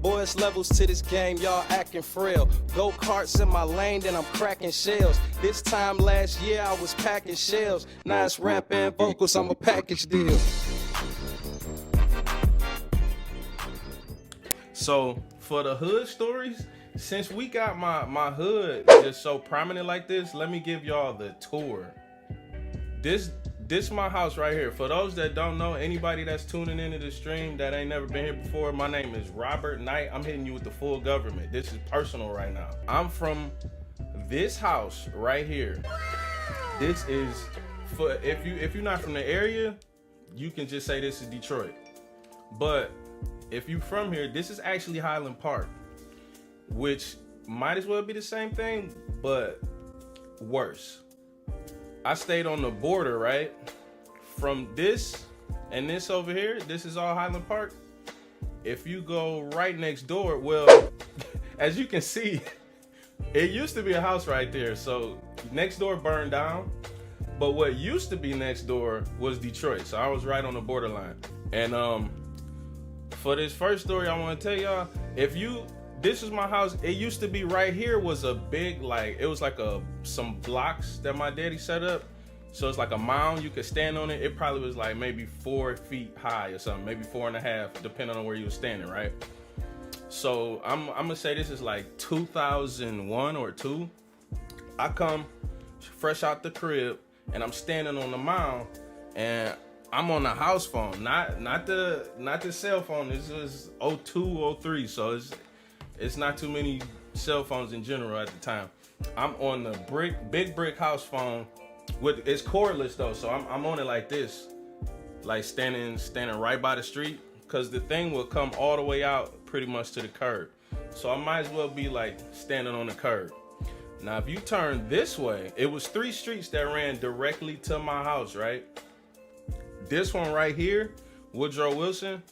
Boys levels to this game, y'all acting frail. Go-karts in my lane, then I'm cracking shells. This time last year, I was packing shells. Now it's rap and vocals, I'm a package deal. So for the hood stories, since we got my hood just so prominent like this, let me give y'all the tour. This my house right here. For those that don't know, anybody that's tuning into the stream that ain't never been here before, my name is Robert Knight. I'm hitting you with the full government. This is personal right now. I'm from this house right here. This is for if you're not from the area, you can just say this is Detroit. But if you from here, this is actually Highland Park, which might as well be the same thing, but worse. I stayed on the border, right? From this and this over here, this is all Highland Park. If you go right next door, well, as you can see, it used to be a house right there. So next door burned down, but what used to be next door was Detroit. So I was right on the borderline. And for this first story I want to tell y'all, this is my house. It used to be right here was a big, it was like some blocks that my daddy set up. So it's like a mound, you could stand on it. It probably was like maybe 4 feet high or something, maybe 4.5, depending on where you were standing, right? So I'm gonna say this is like 2001 or 2. I come fresh out the crib and I'm standing on the mound and I'm on the house phone, not the cell phone. This was 02, 03, so it's not too many cell phones in general at the time. I'm on the big brick house phone. It's cordless though, so I'm on it like this, like standing right by the street, because the thing will come all the way out pretty much to the curb. So I might as well be like standing on the curb. Now if you turn this way, it was 3 streets that ran directly to my house, right? This one right here, Woodrow Wilson,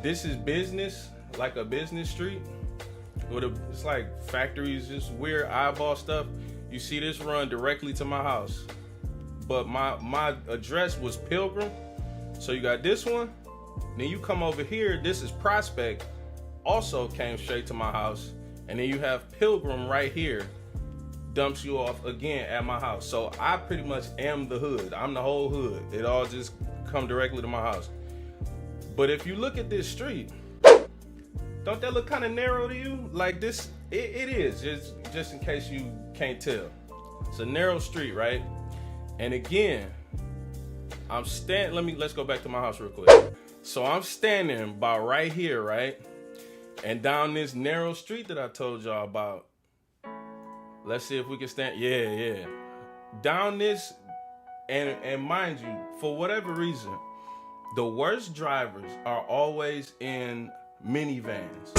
this is business, like a business street. It's like factories, just weird eyeball stuff. You see this run directly to my house. But my address was Pilgrim. So you got this one. Then you come over here, this is Prospect. Also came straight to my house. And then you have Pilgrim right here. Dumps you off again at my house. So I pretty much am the hood. I'm the whole hood. It all just come directly to my house. But if you look at this street, don't that look kind of narrow to you? Like this, it is, just in case you can't tell. It's a narrow street, right? And again, let's go back to my house real quick. So I'm standing about right here, right? And down this narrow street that I told y'all about. Let's see if we can stand, yeah. Down this, and mind you, for whatever reason, the worst drivers are always in minivans.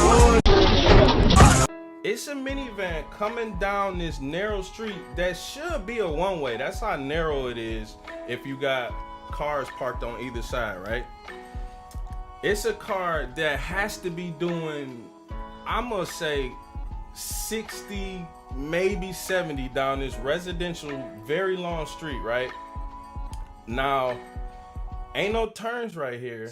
It's a minivan coming down this narrow street that should be a one-way. That's how narrow it is if you got cars parked on either side, right? It's a car that has to be doing, I'm gonna say 60, maybe 70 down this residential, very long street, right? Now, ain't no turns right here.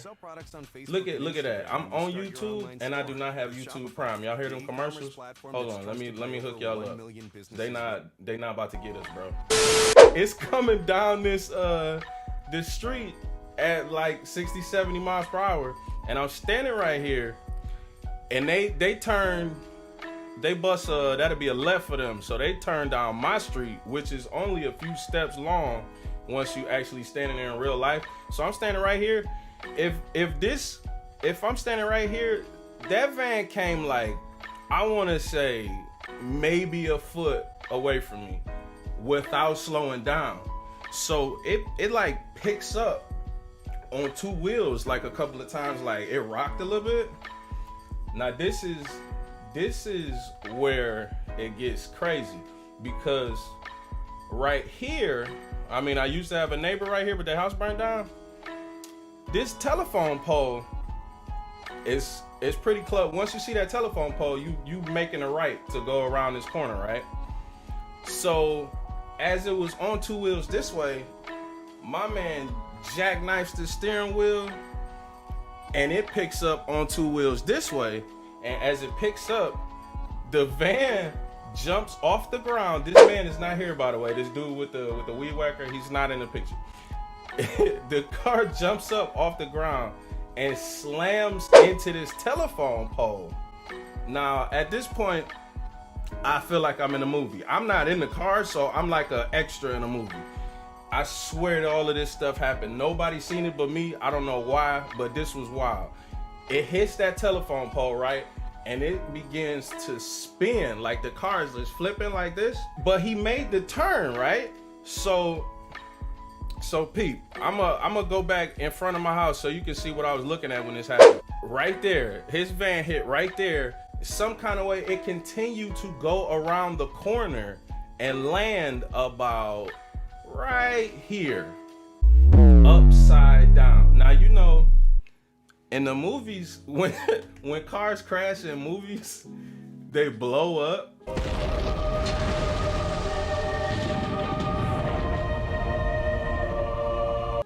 Look at that. I'm on YouTube and I do not have YouTube Prime. Y'all hear them commercials? Hold on, let me hook y'all up. They not about to get us, bro. It's coming down this street at like 60, 70 miles per hour, and I'm standing right here, and they turn. They bust that'll be a left for them, so they turn down my street, which is only a few steps long once you actually standing there in real life. So I'm standing right here. If I'm standing right here, that van came like, I want to say maybe a foot away from me without slowing down. So it like picks up on 2 wheels like a couple of times, like it rocked a little bit. Now this is where it gets crazy, because right here, I mean, I used to have a neighbor right here, but the house burned down. This telephone pole is pretty close. Once you see that telephone pole, you making a right to go around this corner, right? So as it was on 2 wheels this way, my man jackknifes the steering wheel, and it picks up on 2 wheels this way, And as it picks up, the van jumps off the ground. This man is not here, by the way. This dude with the weed whacker, he's not in the picture. The car jumps up off the ground and slams into this telephone pole. Now, at this point, I feel like I'm in a movie. I'm not in the car, so I'm like an extra in a movie. I swear that all of this stuff happened. Nobody seen it but me. I don't know why, but this was wild. It hits that telephone pole, right? And it begins to spin, like the car is just flipping like this. But he made the turn, right? So Pete, I'm gonna go back in front of my house so you can see what I was looking at when this happened. Right there, his van hit right there. Some kind of way it continued to go around the corner and land about right here, upside down. Now, you know, in the movies, when cars crash in movies, they blow up.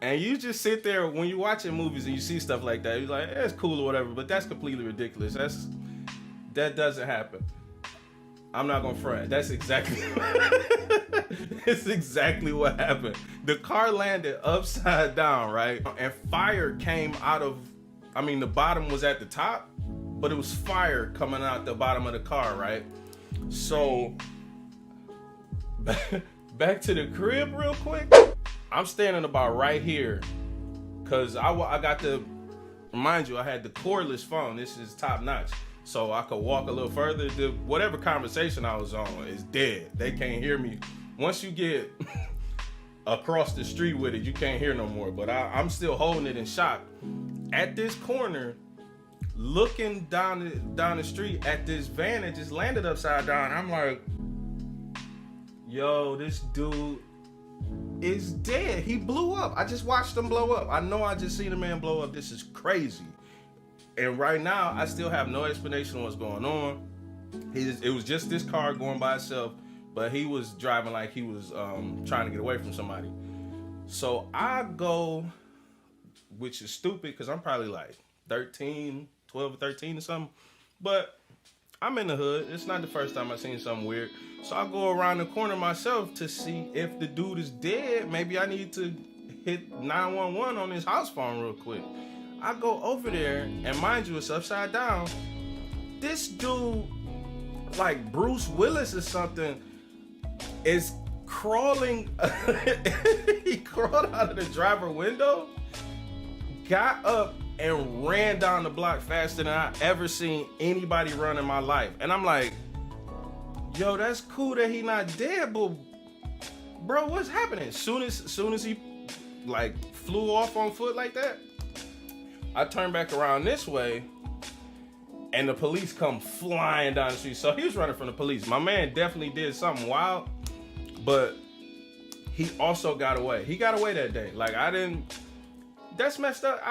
And you just sit there when you're watching movies and you see stuff like that, you're like, it's cool or whatever, but that's completely ridiculous. That doesn't happen. I'm not gonna front. That's exactly it's exactly what happened. The car landed upside down, right? And fire came out of, I mean, the bottom was at the top, but it was fire coming out the bottom of the car, right? So back to the crib real quick. I'm standing about right here because I got the, mind you, I had the cordless phone. This is top notch. So I could walk a little further. Whatever conversation I was on is dead. They can't hear me. Once you get across the street with it, you can't hear no more. But I'm still holding it in shock. At this corner, looking down the street at this van that just landed upside down, I'm like, yo, this dude is dead. He blew up. I just watched him blow up. I know I just seen a man blow up. This is crazy. And right now, I still have no explanation of what's going on. It was just this car going by itself, but he was driving like he was trying to get away from somebody. So I go, which is stupid because I'm probably like 12 or 13 or something. But I'm in the hood. It's not the first time I've seen something weird. So I go around the corner myself to see if the dude is dead. Maybe I need to hit 911 on his house phone real quick. I go over there, and mind you, it's upside down. This dude, like Bruce Willis or something, is crawling. He crawled out of the driver window, got up, and ran down the block faster than I ever seen anybody run in my life. And I'm like, yo, that's cool that he not dead, but bro, what's happening? Soon as he like flew off on foot like that, I turn back around this way, and the police come flying down the street. So he was running from the police. My man definitely did something wild, but he also got away. He got away that day. Like, that's messed up.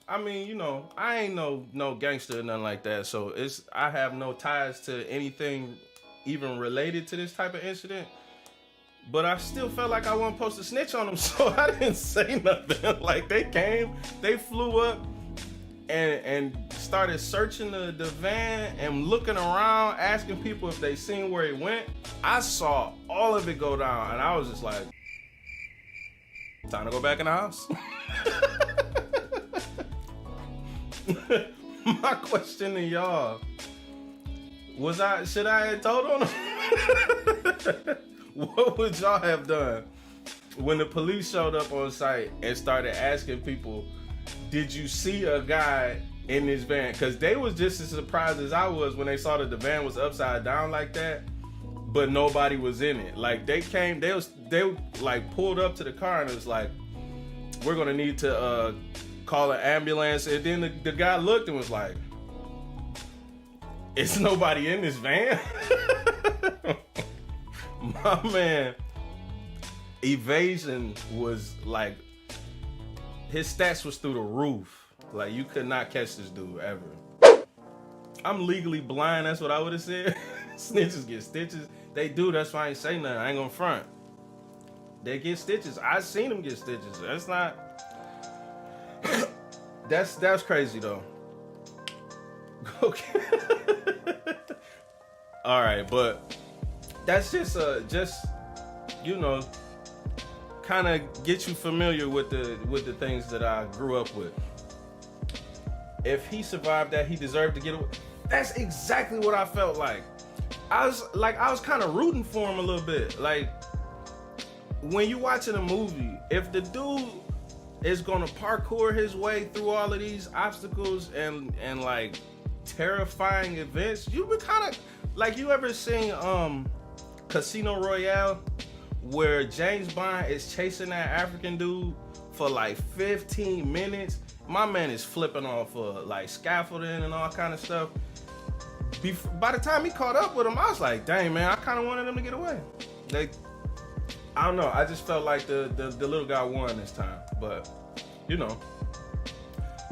I mean, you know, I ain't no gangster or nothing like that. So I have no ties to anything even related to this type of incident. But I still felt like I wasn't supposed to snitch on them, so I didn't say nothing. Like, they came, they flew up, and started searching the van and looking around, asking people if they seen where he went. I saw all of it go down, and I was just like, time to go back in the house. My question to y'all, should I have told on him? What would y'all have done when the police showed up on site and started asking people, did you see a guy in this van? Because they was just as surprised as I was when they saw that the van was upside down like that, but nobody was in it. Like, they like pulled up to the car and it was like, we're gonna need to call an ambulance. And then the guy looked and was like, it's nobody in this van. My man, evasion was like, his stats was through the roof. Like, you could not catch this dude ever. I'm legally blind, that's what I would have said. Snitches get stitches. They do, that's why I ain't say nothing. I ain't gonna front. They get stitches. I seen them get stitches. That's not, that's crazy though. Okay. All right, but that's just kind of get you familiar with the things that I grew up with. If he survived that, he deserved to get away. That's exactly what I felt like. I was kind of rooting for him a little bit. Like, when you watching a movie, if the dude is gonna parkour his way through all of these obstacles and like terrifying events, you would kind of like, you ever seen Casino Royale, where James Bond is chasing that African dude for like 15 minutes? My man is flipping off like scaffolding and all kind of stuff. By the time he caught up with him, I was like, dang, man, I kind of wanted him to get away. I don't know. I just felt like the little guy won this time. But,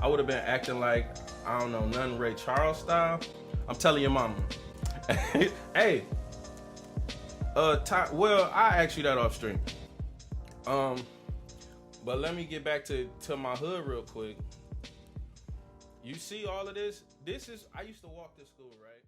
I would have been acting like, I don't know, nothing Ray Charles style. I'm telling your mama. Hey. Well, I asked you that off stream. But let me get back to my hood real quick. You see all of this? I used to walk to school, right?